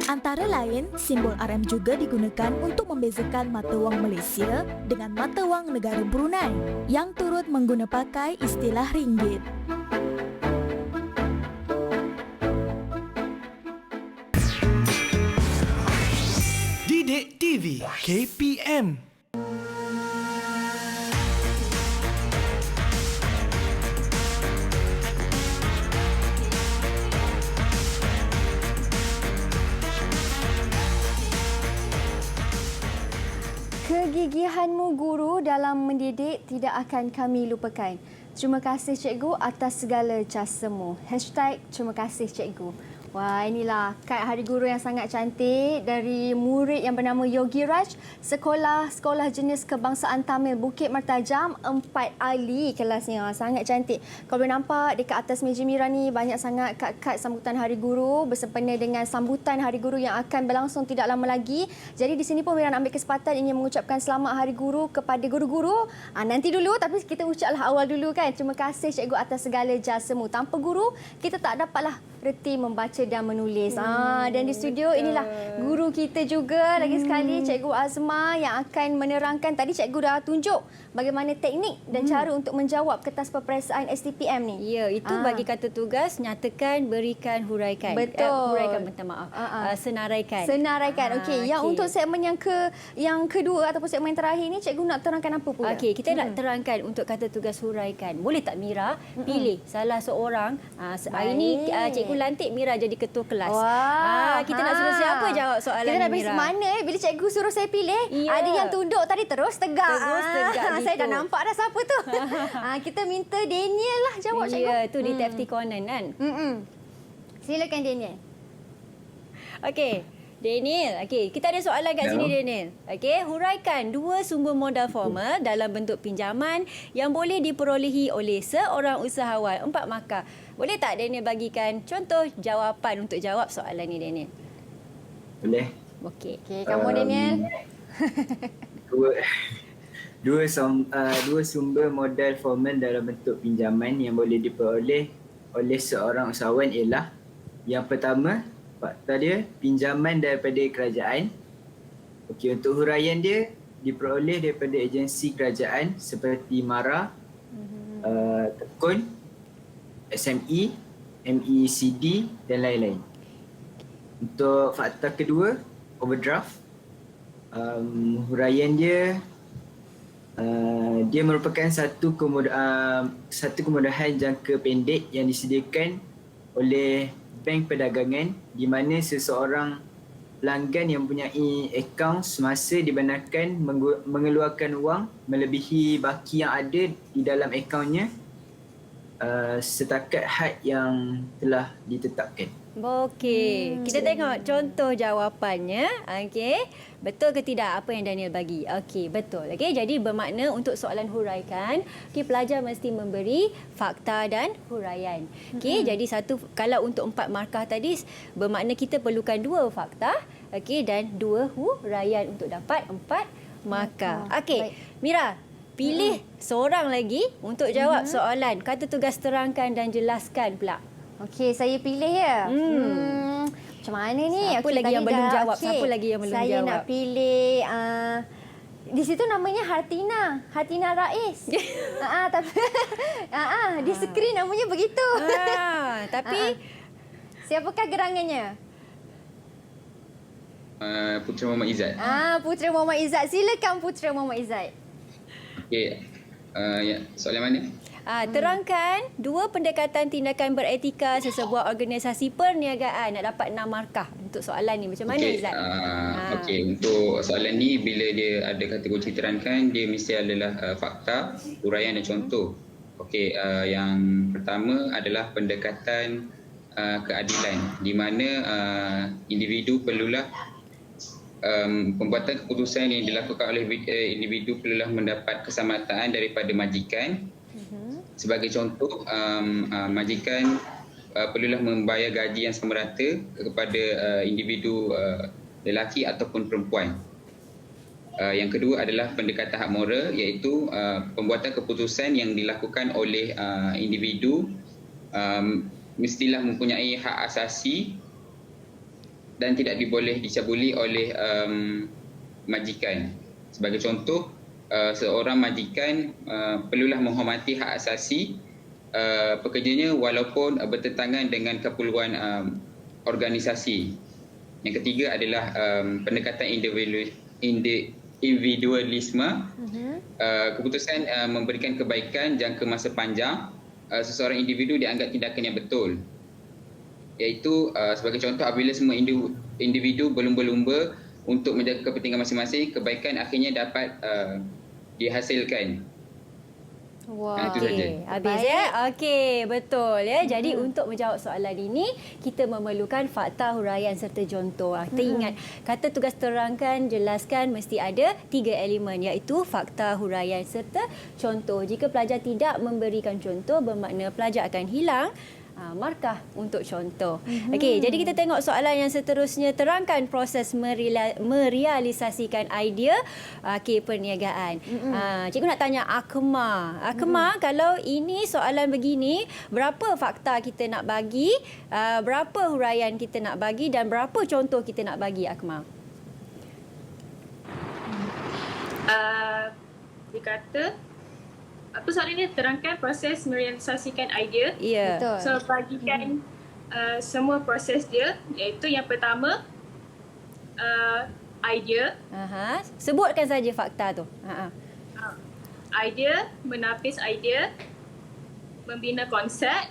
Antara lain, simbol RM juga digunakan untuk membezakan mata wang Malaysia dengan mata wang negara Brunei yang turut mengguna pakai istilah ringgit. Didik TV KPM. Kegigihanmu guru dalam mendidik tidak akan kami lupakan. Terima kasih cikgu atas segala jasamu. #terima kasih cikgu. Wah, inilah kad Hari Guru yang sangat cantik dari murid yang bernama Yogi Raj, Sekolah Jenis Kebangsaan Tamil Bukit Mertajam 4 Ali kelasnya. Sangat cantik. Kalau boleh nampak dekat atas meja Mira ni banyak sangat kad-kad sambutan Hari Guru bersempena dengan sambutan Hari Guru yang akan berlangsung tidak lama lagi. Jadi di sini pun Mira nak ambil kesempatan ingin mengucapkan selamat Hari Guru kepada guru-guru. Nanti dulu, tapi kita ucaplah awal dulu kan. Terima kasih cikgu atas segala jasamu. Tanpa guru, kita tak dapatlah reti membaca dan menulis. Dan di studio inilah guru kita juga lagi sekali, Cikgu Azma yang akan menerangkan. Tadi cikgu dah tunjuk bagaimana teknik dan cara untuk menjawab kertas peperiksaan STPM ni. Ya, itu bagi kata tugas, nyatakan, berikan, huraikan. Betul. Huraikan, minta maaf. Senaraikan. Senaraikan. Okey, yang untuk segmen yang kedua ataupun segmen terakhir ni, cikgu nak terangkan apa pula? Okey, kita nak terangkan untuk kata tugas huraikan. Boleh tak Mira pilih salah seorang? Hari ni cikgu lantik Mira jadi ketua kelas. Kita nak suruh siapa jawab soalan ni, Mira? Kita nak mana bila cikgu suruh saya pilih, ada yang tunduk tadi terus tegak. Saya dah nampak dah siapa tu. Kita minta Daniel lah jawab, cikgu. Ya, tu di TFT Corner kan? Silakan Daniel. Okey. Daniel, kita ada soalan kat sini Daniel. Huraikan 2 sumber modal formal dalam bentuk pinjaman yang boleh diperolehi oleh seorang usahawan 4 markah. Boleh tak Daniel bagikan contoh jawapan untuk jawab soalan ni Daniel? Boleh. Okey, kamu Daniel. Dua sumber modal formal dalam bentuk pinjaman yang boleh diperoleh oleh seorang usahawan ialah yang pertama, fakta dia pinjaman daripada kerajaan. Okey, untuk huraian dia diperoleh daripada agensi kerajaan seperti MARA, Tekun, SME, MECD dan lain-lain. Untuk fakta kedua, overdraft. Huraian dia dia merupakan satu kemudahan jangka pendek yang disediakan oleh bank perdagangan di mana seseorang pelanggan yang mempunyai akaun semasa dibenarkan mengeluarkan wang melebihi baki yang ada di dalam akaunnya setakat had yang telah ditetapkan. Okey, kita tengok contoh jawapannya. Okey, betul ke tidak apa yang Daniel bagi? Okey, betul. Okey, jadi bermakna untuk soalan huraikan, pelajar mesti memberi fakta dan huraian. Okey, jadi kalau untuk 4 markah tadi bermakna kita perlukan 2 fakta, okey, dan 2 huraian untuk dapat 4 markah. Okey, Mira, pilih seorang lagi untuk jawab soalan. Kata tugas terangkan dan jelaskan pula. Okey, saya pilih ya. Macam mana ni? Siapa lagi yang belum jawab? Siapa lagi yang belum jawab? Saya nak pilih di situ namanya Hartina Rais. Tapi di skrin namanya begitu. Tapi siapakah gerangannya? Putera Muhammad Izzat. Putera Muhammad Izzat. Silakan Putera Muhammad Izzat. Okey. Soalan mana? Terangkan 2 pendekatan tindakan beretika sesebuah organisasi perniagaan. Nak dapat 6 markah untuk soalan ni. Macam mana Izzat? Okey, untuk soalan ni bila dia ada kategori terangkan, dia mesti adalah fakta, huraian dan contoh. Okey, yang pertama adalah pendekatan keadilan di mana individu perlulah pembuatan keputusan yang dilakukan oleh individu perlulah mendapat kesamatan daripada majikan. Sebagai contoh, majikan perlulah membayar gaji yang sama rata kepada individu lelaki ataupun perempuan. Yang kedua adalah pendekatan hak moral, iaitu pembuatan keputusan yang dilakukan oleh individu mestilah mempunyai hak asasi dan tidak diboleh dicabuli oleh majikan. Sebagai contoh, seorang majikan perlulah menghormati hak asasi pekerjanya walaupun bertentangan dengan keperluan organisasi. Yang ketiga adalah pendekatan individualisme. Keputusan memberikan kebaikan jangka masa panjang seseorang individu dianggap tindakan yang betul. Iaitu sebagai contoh, apabila semua individu berlumba-lumba untuk menjaga kepentingan masing-masing, kebaikan akhirnya dapat dihasilkan. Wah. Itu saja. Habis ya? Okey, betul ya. Jadi untuk menjawab soalan ini, kita memerlukan fakta, huraian serta contoh. Kita ingat, kata tugas terangkan, jelaskan mesti ada 3 elemen, iaitu fakta, huraian serta contoh. Jika pelajar tidak memberikan contoh, bermakna pelajar akan hilang markah untuk contoh. Okey, jadi kita tengok soalan yang seterusnya. Terangkan proses merealisasikan idea perniagaan. Cikgu nak tanya Akmal. Akmal, kalau ini soalan begini, berapa fakta kita nak bagi, berapa huraian kita nak bagi dan berapa contoh kita nak bagi, Akmal? Dia kata apa soalan ni, terangkan proses merealisasikan idea. Ya. Betul. So bagikan semua proses dia, iaitu yang pertama idea. Sebutkan saja fakta tu. Idea, menapis idea, membina konsep,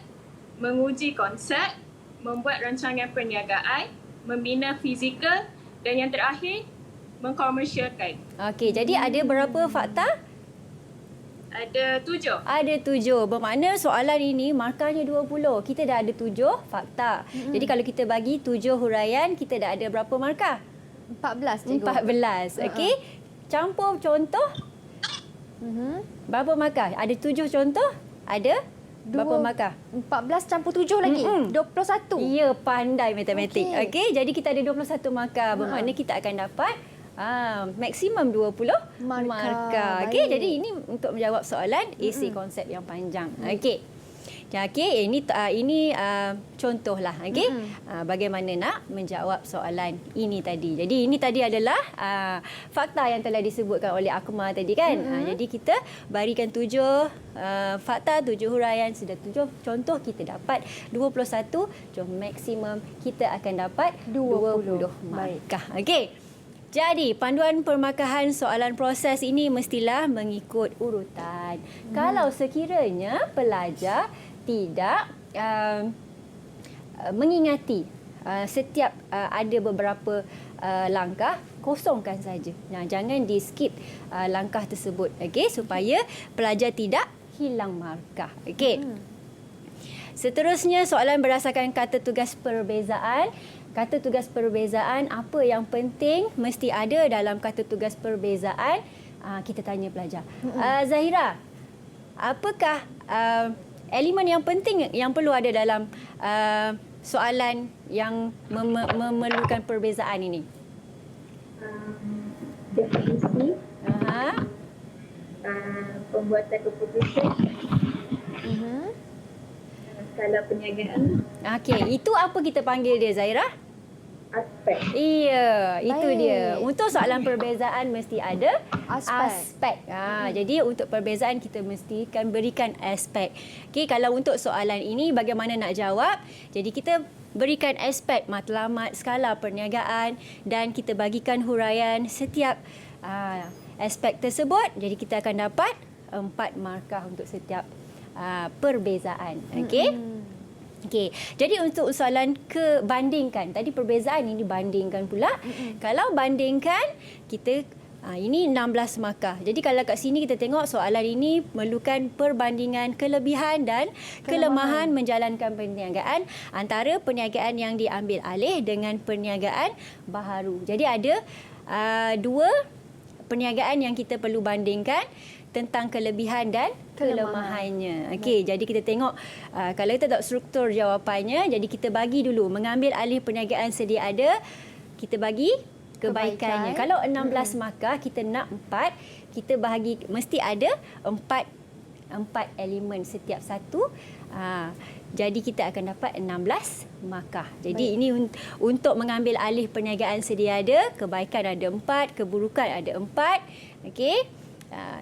menguji konsep, membuat rancangan perniagaan, membina fizikal dan yang terakhir mengkomersialkan. Okey, jadi ada berapa fakta? Ada 7. Ada 7. Bermakna soalan ini markahnya 20. Kita dah ada 7 fakta. Jadi kalau kita bagi 7 huraian, kita dah ada berapa markah? 14, cikgu. 14. Okey. Campur contoh. Berapa markah? Ada 7 contoh? Ada berapa markah? 14 campur 7 lagi. 21. Ya, pandai matematik. Okey, jadi kita ada 21 markah. Bermakna kita akan dapat maksimum 20 markah. Okey, jadi ini untuk menjawab soalan isi konsep yang panjang. Okey. Okey, ini contohlah. Okey. Bagaimana nak menjawab soalan ini tadi. Jadi ini tadi adalah fakta yang telah disebutkan oleh Akmal tadi kan. Jadi kita berikan 7 fakta, 7 huraian, sudah 7 contoh, kita dapat 21. Jom maksimum kita akan dapat 20 markah. Okey. Jadi, panduan permarkahan soalan proses ini mestilah mengikut urutan. Kalau sekiranya pelajar tidak mengingati setiap ada beberapa langkah, kosongkan saja. Jangan di-skip langkah tersebut, okey, supaya pelajar tidak hilang markah. Okey. Seterusnya, soalan berdasarkan kata tugas perbezaan. Kata tugas perbezaan, apa yang penting mesti ada dalam kata tugas perbezaan? Kita tanya pelajar. Zahira, apakah elemen yang penting yang perlu ada dalam soalan yang memerlukan perbezaan ini? Definisi, pembuatan keputusan, skala perniagaan. Okey, itu apa kita panggil dia, Zahira? Aspek. Iya, itu dia. Untuk soalan perbezaan mesti ada aspek. Jadi untuk perbezaan kita mestikan berikan aspek. Okey, kalau untuk soalan ini bagaimana nak jawab? Jadi kita berikan aspek matlamat, skala perniagaan dan kita bagikan huraian setiap aspek tersebut. Jadi kita akan dapat 4 markah untuk setiap perbezaan. Okey. Okey, jadi untuk soalan kebandingkan, tadi perbezaan ini bandingkan pula. Kalau bandingkan, kita ini 16 markah. Jadi kalau kat sini kita tengok soalan ini memerlukan perbandingan kelebihan dan kelemahan menjalankan perniagaan antara perniagaan yang diambil alih dengan perniagaan baharu. Jadi ada 2 perniagaan yang kita perlu bandingkan tentang kelebihan dan kelemahannya. Okey, jadi kita tengok kalau kita tengok struktur jawapannya, jadi kita bagi dulu mengambil alih perniagaan sedia ada, kita bagi kebaikannya. Kalau 16 markah, kita nak 4, kita bahagi mesti ada 4 elemen setiap satu. Jadi kita akan dapat 16 markah. Jadi ini untuk mengambil alih perniagaan sedia ada, kebaikan ada 4, keburukan ada 4. Okey.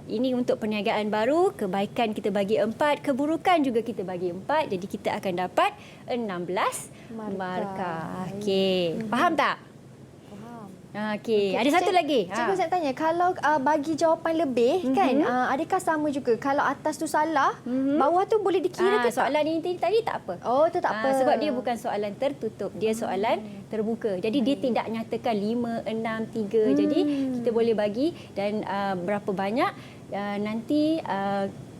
Ini untuk perniagaan baru, kebaikan kita bagi 4, keburukan juga kita bagi 4. Jadi kita akan dapat 16 markah. Okey. Faham tak? Okey, ada satu lagi. Cikgu saya tanya, kalau bagi jawapan lebih kan, adakah sama juga kalau atas tu salah, bawah tu boleh dikira ke tak? Soalan ini tadi tak apa. Oh, tu tak apa. Sebab dia bukan soalan tertutup, dia soalan terbuka. Jadi dia tidak nyatakan 5, 6, 3. Jadi kita boleh bagi dan berapa banyak nanti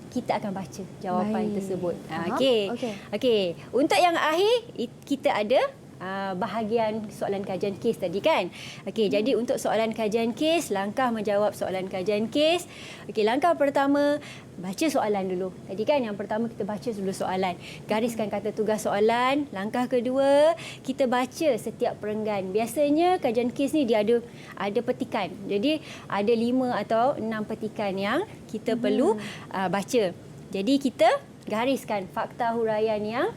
kita akan baca jawapan tersebut. Okey. Untuk yang akhir kita ada bahagian soalan kajian kes tadi kan. Okey, jadi untuk soalan kajian kes, langkah menjawab soalan kajian kes. Okey, langkah pertama, baca soalan dulu. Tadi kan yang pertama kita baca dulu soalan. Gariskan kata tugas soalan. Langkah kedua, kita baca setiap perenggan. Biasanya kajian kes ni dia ada petikan. Jadi ada 5 atau 6 petikan yang kita perlu baca. Jadi kita gariskan fakta huraian yang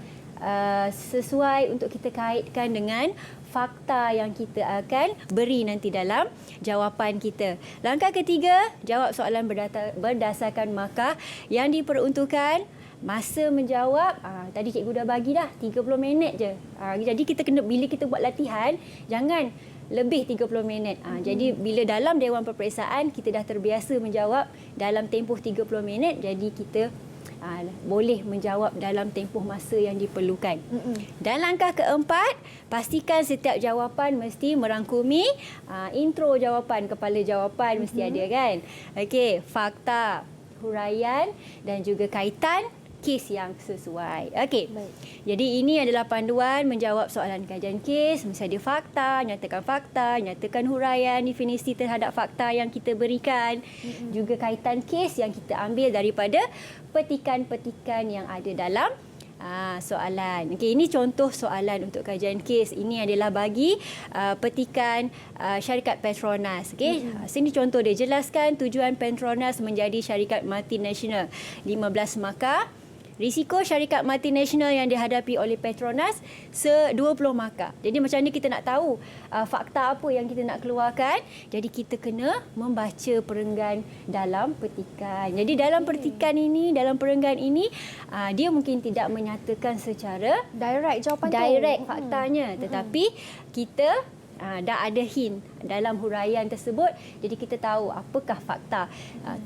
sesuai untuk kita kaitkan dengan fakta yang kita akan beri nanti dalam jawapan kita. Langkah ketiga, jawab soalan berdasarkan markah yang diperuntukkan. Masa menjawab, tadi cikgu dah bagi dah 30 minit je. Jadi kita kena, bila kita buat latihan, jangan lebih 30 minit. Jadi bila dalam Dewan Peperiksaan kita dah terbiasa menjawab dalam tempoh 30 minit, jadi kita boleh menjawab dalam tempoh masa yang diperlukan. Dan langkah keempat, pastikan setiap jawapan mesti merangkumi intro jawapan, kepala jawapan mesti ada kan. Okey, fakta, huraian dan juga kaitan kes yang sesuai. Okey. Jadi ini adalah panduan menjawab soalan kajian kes. Mesti ada fakta, nyatakan huraian, definisi terhadap fakta yang kita berikan, juga kaitan kes yang kita ambil daripada petikan-petikan yang ada dalam soalan. Okey, ini contoh soalan untuk kajian kes. Ini adalah bagi petikan syarikat Petronas. Okey, sini contoh dia, jelaskan tujuan Petronas menjadi syarikat multinasional. 15 markah. Risiko syarikat multinasional yang dihadapi oleh Petronas 20 markah. Jadi macam ni kita nak tahu fakta apa yang kita nak keluarkan. Jadi kita kena membaca perenggan dalam petikan. Jadi dalam petikan ini, dalam perenggan ini, dia mungkin tidak menyatakan secara direct jawapan direct faktanya, tetapi kita dah ada hint dalam huraian tersebut, jadi kita tahu apakah fakta,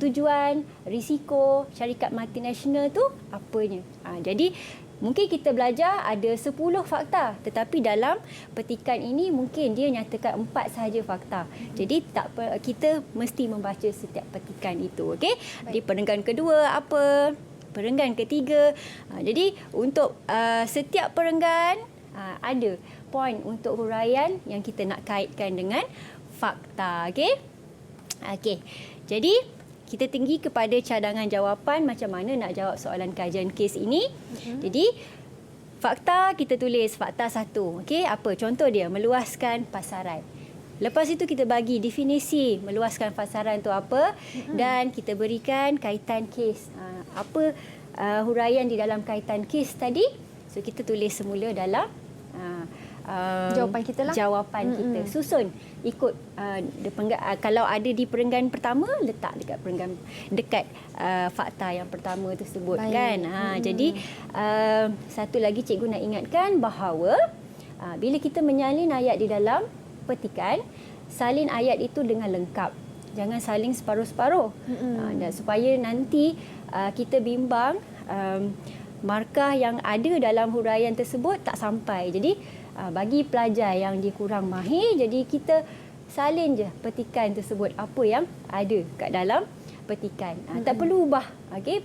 tujuan, risiko syarikat multinasional tu apanya. Jadi mungkin kita belajar ada 10 fakta, tetapi dalam petikan ini mungkin dia nyatakan 4 sahaja fakta. Jadi kita mesti membaca setiap petikan itu. Okey. Jadi perenggan kedua apa? Perenggan ketiga. Jadi untuk setiap perenggan ada poin untuk huraian yang kita nak kaitkan dengan fakta. Okey. Okey. Jadi kita tinggi kepada cadangan jawapan macam mana nak jawab soalan kajian kes ini. Jadi fakta kita tulis fakta 1. Okey, apa contoh dia? Meluaskan pasaran. Lepas itu kita bagi definisi meluaskan pasaran tu apa, dan kita berikan kaitan kes. Apa huraian di dalam kaitan kes tadi? So kita tulis semula dalam jawapan kita lah. Jawapan kita. Susun ikut kalau ada di perenggan pertama, letak dekat perenggan dekat fakta yang pertama tersebut. Baik. Kan. Jadi satu lagi cikgu nak ingatkan bahawa bila kita menyalin ayat di dalam petikan, salin ayat itu dengan lengkap. Jangan salin separuh-separuh. Dan supaya nanti kita bimbang markah yang ada dalam huraian tersebut tak sampai. Jadi bagi pelajar yang dia kurang mahir, jadi kita salin je petikan tersebut, apa yang ada kat dalam petikan. Tak perlu ubah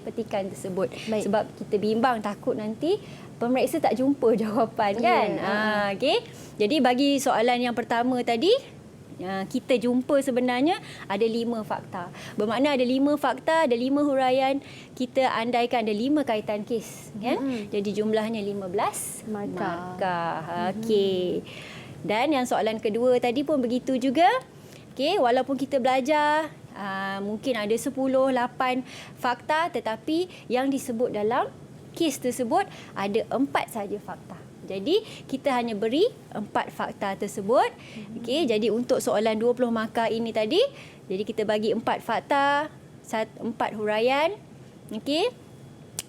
petikan tersebut. Baik. Sebab kita bimbang, takut nanti pemeriksa tak jumpa jawapan kan. Okey. Jadi bagi soalan yang pertama tadi, kita jumpa sebenarnya ada 5 fakta. Bermakna ada 5 fakta, ada 5 huraian, kita andaikan ada 5 kaitan kes, kan? Jadi jumlahnya 15 markah. Okey. Dan yang soalan kedua tadi pun begitu juga. Okey, walaupun kita belajar mungkin ada 10, 8 fakta, tetapi yang disebut dalam kes tersebut ada 4 saja fakta. Jadi kita hanya beri 4 fakta tersebut. Okey, jadi untuk soalan 20 markah ini tadi, jadi kita bagi 4 fakta, 4 huraian. Okey.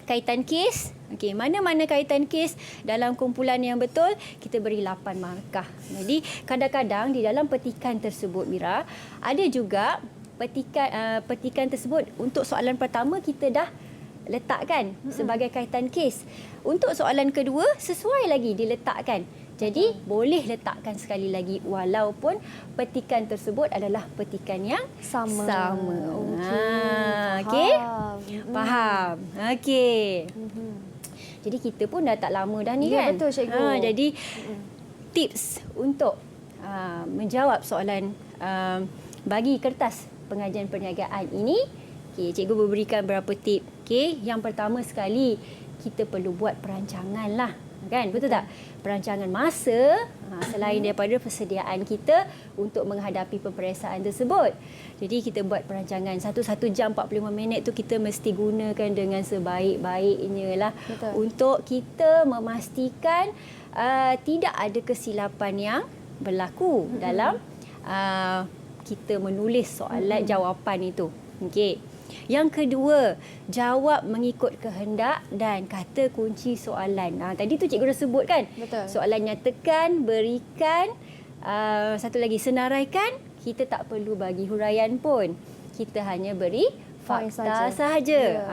Kaitan kes. Okey, mana-mana kaitan kes dalam kumpulan yang betul, kita beri 8 markah. Jadi kadang-kadang di dalam petikan tersebut, Mira, ada juga petikan tersebut untuk soalan pertama kita dah letakkan sebagai kaitan kes. Untuk soalan kedua sesuai lagi diletakkan. Jadi boleh letakkan sekali lagi walaupun petikan tersebut adalah petikan yang sama. Okey. Faham. Okey. Jadi kita pun dah tak lama dah ni kan. Betul cikgu. Jadi tips untuk menjawab soalan bagi kertas pengajian perniagaan ini, okay, cikgu memberikan beberapa tip. Okay, yang pertama sekali, kita perlu buat perancangan lah. Kan? Betul tak? Perancangan masa selain daripada persediaan kita untuk menghadapi peperiksaan tersebut. Jadi kita buat perancangan 1 jam 45 minit tu kita mesti gunakan dengan sebaik-baiknya lah. Betul. Untuk kita memastikan tidak ada kesilapan yang berlaku dalam kita menulis soalan jawapan itu. Okey. Yang kedua, jawab mengikut kehendak dan kata kunci soalan. Tadi tu cikgu dah sebut kan? Betul. Soalan nyatakan, berikan, satu lagi senaraikan, kita tak perlu bagi huraian pun. Kita hanya beri fakta sahaja.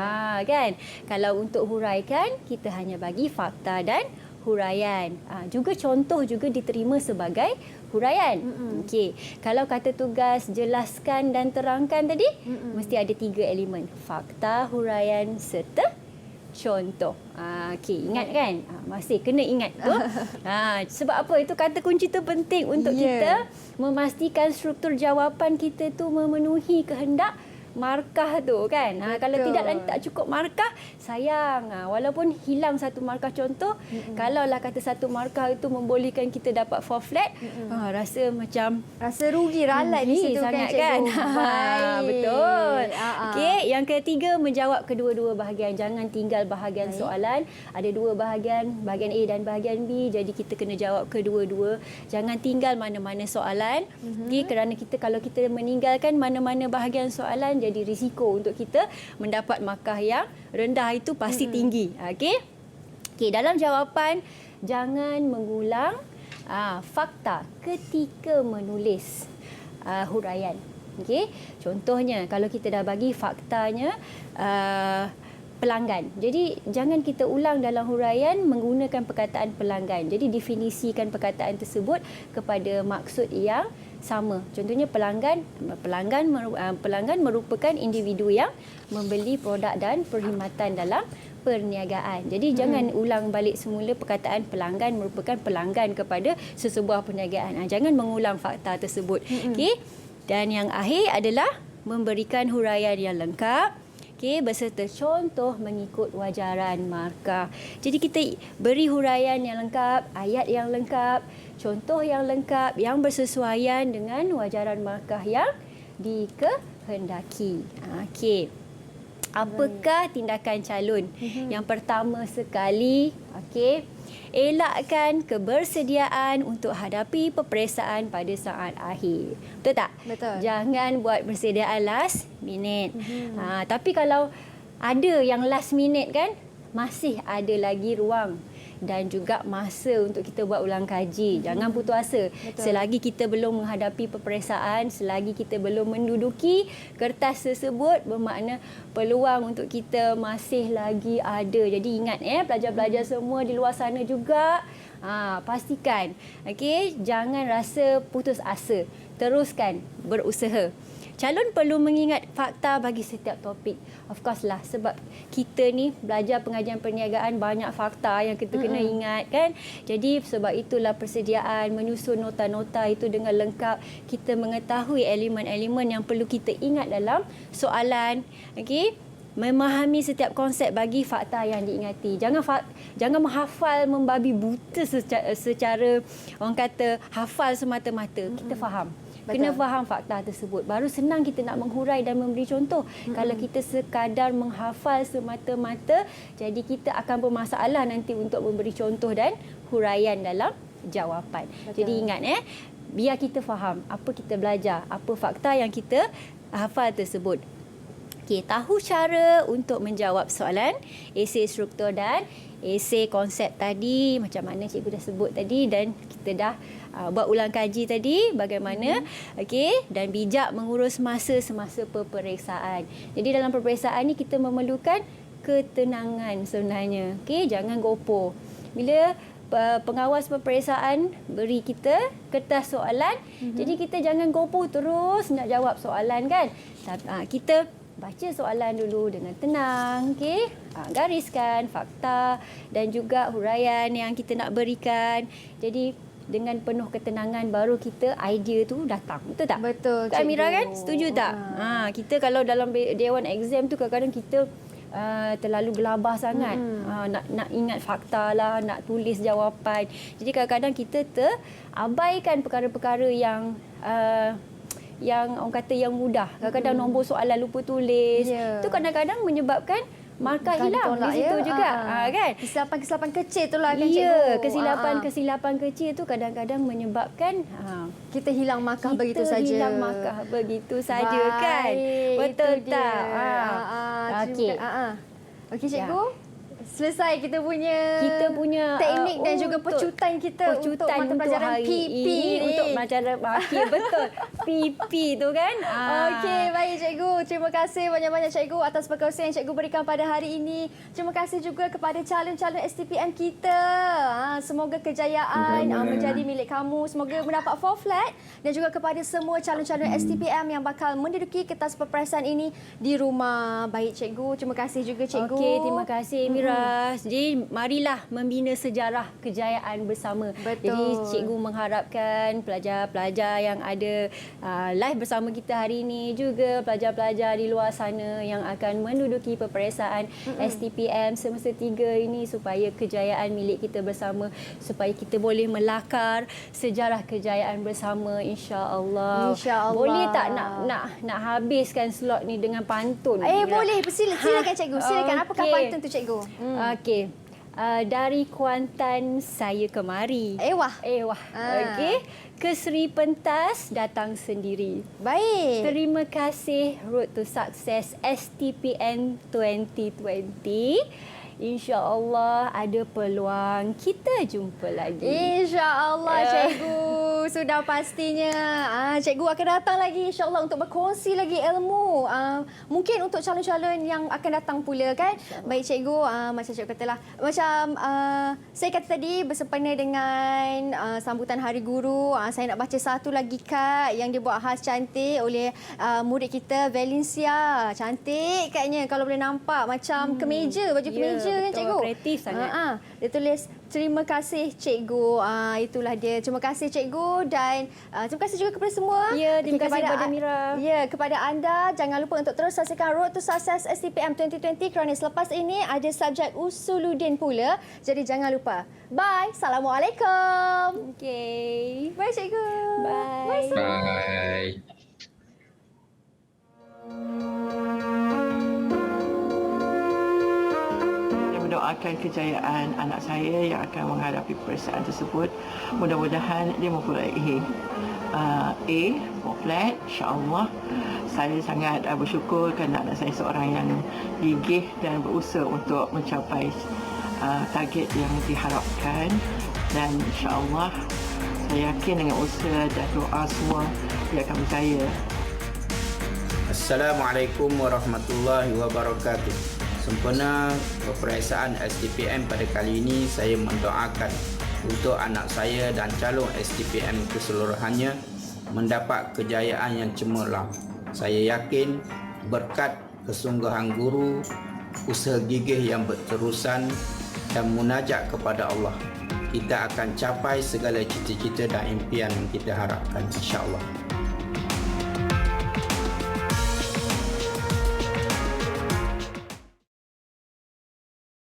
Kan? Kalau untuk huraikan, kita hanya bagi fakta dan huraian. Juga contoh juga diterima sebagai huraian. Okey. Kalau kata tugas jelaskan dan terangkan tadi, mesti ada 3 elemen. Fakta, huraian serta contoh. Okey, ingat kan? Masih kena ingat tu. Sebab apa? Itu kata kunci tu penting untuk kita memastikan struktur jawapan kita tu memenuhi kehendak markah tu kan. Kalau tidak nanti tak cukup markah, sayang. Walaupun hilang 1 markah contoh, kalaulah kata 1 markah itu membolehkan kita dapat 4 flat, rasa macam rugi ralat di situ sangat kan. Betul. Okey, yang ketiga, menjawab kedua-dua bahagian. Jangan tinggal bahagian soalan. Ada 2 bahagian A dan bahagian B. Jadi kita kena jawab kedua-dua. Jangan tinggal mana-mana soalan. Okey, kerana kalau kita meninggalkan mana-mana bahagian soalan, jadi risiko untuk kita mendapat markah yang rendah itu pasti tinggi. Okey, dalam jawapan jangan mengulang fakta ketika menulis huraian. Okey, contohnya kalau kita dah bagi faktanya pelanggan. Jadi jangan kita ulang dalam huraian menggunakan perkataan pelanggan. Jadi definisikan perkataan tersebut kepada maksud yang sama. Contohnya pelanggan merupakan individu yang membeli produk dan perkhidmatan dalam perniagaan. Jadi jangan ulang balik semula perkataan pelanggan merupakan pelanggan kepada sesebuah perniagaan. Jangan mengulang fakta tersebut. Okey. Dan yang akhir adalah memberikan huraian yang lengkap. Okey, beserta contoh mengikut wajaran markah. Jadi kita beri huraian yang lengkap, ayat yang lengkap, contoh yang lengkap yang bersesuaian dengan wajaran markah yang dikehendaki. Okey. Apakah tindakan calon? Yang pertama sekali, okey, elakkan kebersediaan untuk hadapi peperiksaan pada saat akhir. Betul tak? Betul. Jangan buat persediaan last minute. Tapi kalau ada yang last minute kan, masih ada lagi ruang dan juga masa untuk kita buat ulang kaji. Jangan putus asa. Selagi kita belum menghadapi peperiksaan, selagi kita belum menduduki kertas tersebut, bermakna peluang untuk kita masih lagi ada. Jadi ingat pelajar-pelajar semua di luar sana juga, pastikan, okey, jangan rasa putus asa. Teruskan berusaha. calon perlu mengingat fakta bagi setiap topik. Of course lah, sebab kita ni belajar pengajian perniagaan banyak fakta yang kita kena ingat kan. Jadi sebab itulah persediaan menyusun nota-nota itu dengan lengkap. Kita mengetahui elemen-elemen yang perlu kita ingat dalam soalan. Okey. Memahami setiap konsep bagi fakta yang diingati. Jangan menghafal membabi buta secara orang kata hafal semata-mata. Kita faham. Kena faham fakta tersebut. Baru senang kita nak menghurai dan memberi contoh. Kalau kita sekadar menghafal semata-mata, jadi kita akan bermasalah nanti untuk memberi contoh dan huraian dalam jawapan. Jadi ingat biar kita faham apa kita belajar, apa fakta yang kita hafal tersebut. Okey, tahu cara untuk menjawab soalan esei struktur dan esei konsep tadi, macam mana cikgu dah sebut tadi, dan kita dah buat ulang kaji tadi bagaimana okey, dan bijak mengurus masa semasa peperiksaan. Jadi dalam peperiksaan ni kita memerlukan ketenangan sebenarnya. Okey, jangan gopoh. Bila pengawas peperiksaan beri kita kertas soalan, jadi kita jangan gopoh terus nak jawab soalan kan. Kita baca soalan dulu dengan tenang, okey? Gariskan fakta dan juga huraian yang kita nak berikan. Jadi dengan penuh ketenangan baru kita idea tu datang. Betul tak? Betul. Kak Amira kan? Setuju tak? Kita kalau dalam dewan exam tu kadang-kadang kita terlalu gelabah sangat. Nak ingat fakta lah, nak tulis jawapan. Jadi kadang-kadang kita terabaikan perkara-perkara yang orang kata yang mudah. Kadang-kadang nombor soalan lupa tulis. Itu kadang-kadang menyebabkan markah hilang di situ juga. Kan? Kesilapan-kesilapan kecil tu lah kan cikgu. Kesilapan-kesilapan kecil tu kadang-kadang menyebabkan kita hilang markah begitu saja. Kita hilang markah begitu saja kan. Betul tak? Okey. Okey cikgu. Selesai kita punya teknik dan juga pecutan kita untuk mata pelajaran PP ni. Untuk pelajaran betul. PP tu kan. Okey, baik cikgu. Terima kasih banyak-banyak cikgu atas perkongsian yang cikgu berikan pada hari ini. Terima kasih juga kepada calon-calon STPM kita. Semoga kejayaan menjadi milik kamu. Semoga mendapat 4 flat dan juga kepada semua calon-calon STPM yang bakal menduduki kertas peperiksaan ini di rumah. Baik cikgu, terima kasih juga cikgu. Okey, terima kasih Mira. Jadi marilah membina sejarah kejayaan bersama. Betul. Jadi cikgu mengharapkan pelajar-pelajar yang ada live bersama kita hari ini, juga pelajar-pelajar di luar sana yang akan menduduki peperiksaan STPM semester 3 ini, supaya kejayaan milik kita bersama, supaya kita boleh melakar sejarah kejayaan bersama, insya-Allah. Insya-Allah. Boleh tak nak habiskan slot ni dengan pantun? Boleh. Silakan cikgu. Silakan. Apakah pantun tu cikgu? Okey. Dari Kuantan saya kemari. Ewah. Okey. Ke Seri Pentas datang sendiri. Baik. Terima kasih Road to Success STPM 2020. InsyaAllah ada peluang kita jumpa lagi. InsyaAllah cikgu. Sudah pastinya. Cikgu akan datang lagi insyaAllah untuk berkongsi lagi ilmu. Mungkin untuk calon-calon yang akan datang pula kan. Baik cikgu, macam cikgu katalah. Macam saya kata tadi bersempena dengan sambutan Hari Guru. Saya nak baca satu lagi kad yang dibuat khas cantik oleh murid kita Valencia. Cantik katnya kalau boleh nampak. Macam kemeja, baju kemeja. Kan cikgu? Kreatif sangat. Dia tulis terima kasih cikgu. Itulah dia. Terima kasih cikgu dan terima kasih juga kepada semua. Ya, terima kasih kepada Mira. Ya, kepada anda jangan lupa untuk terus saksikan Road to Success STPM 2020 kerana selepas ini ada subjek Usuluddin pula. Jadi jangan lupa. Bye. Assalamualaikum. Okey. Bye cikgu. Bye. Bye. Doakan kejayaan anak saya yang akan menghadapi peperiksaan tersebut. Mudah-mudahan dia memperoleh A, 4 flat, insya-Allah. Saya sangat bersyukur kerana anak saya seorang yang gigih dan berusaha untuk mencapai target yang diharapkan, dan insya-Allah saya yakin dengan usaha dan doa semua dia akan berjaya. Assalamualaikum warahmatullahi wabarakatuh. Sempena peperiksaan STPM pada kali ini, saya mendoakan untuk anak saya dan calon STPM keseluruhannya mendapat kejayaan yang cemerlang. Saya yakin berkat kesungguhan guru, usaha gigih yang berterusan dan munajat kepada Allah, kita akan capai segala cita-cita dan impian yang kita harapkan, insya-Allah.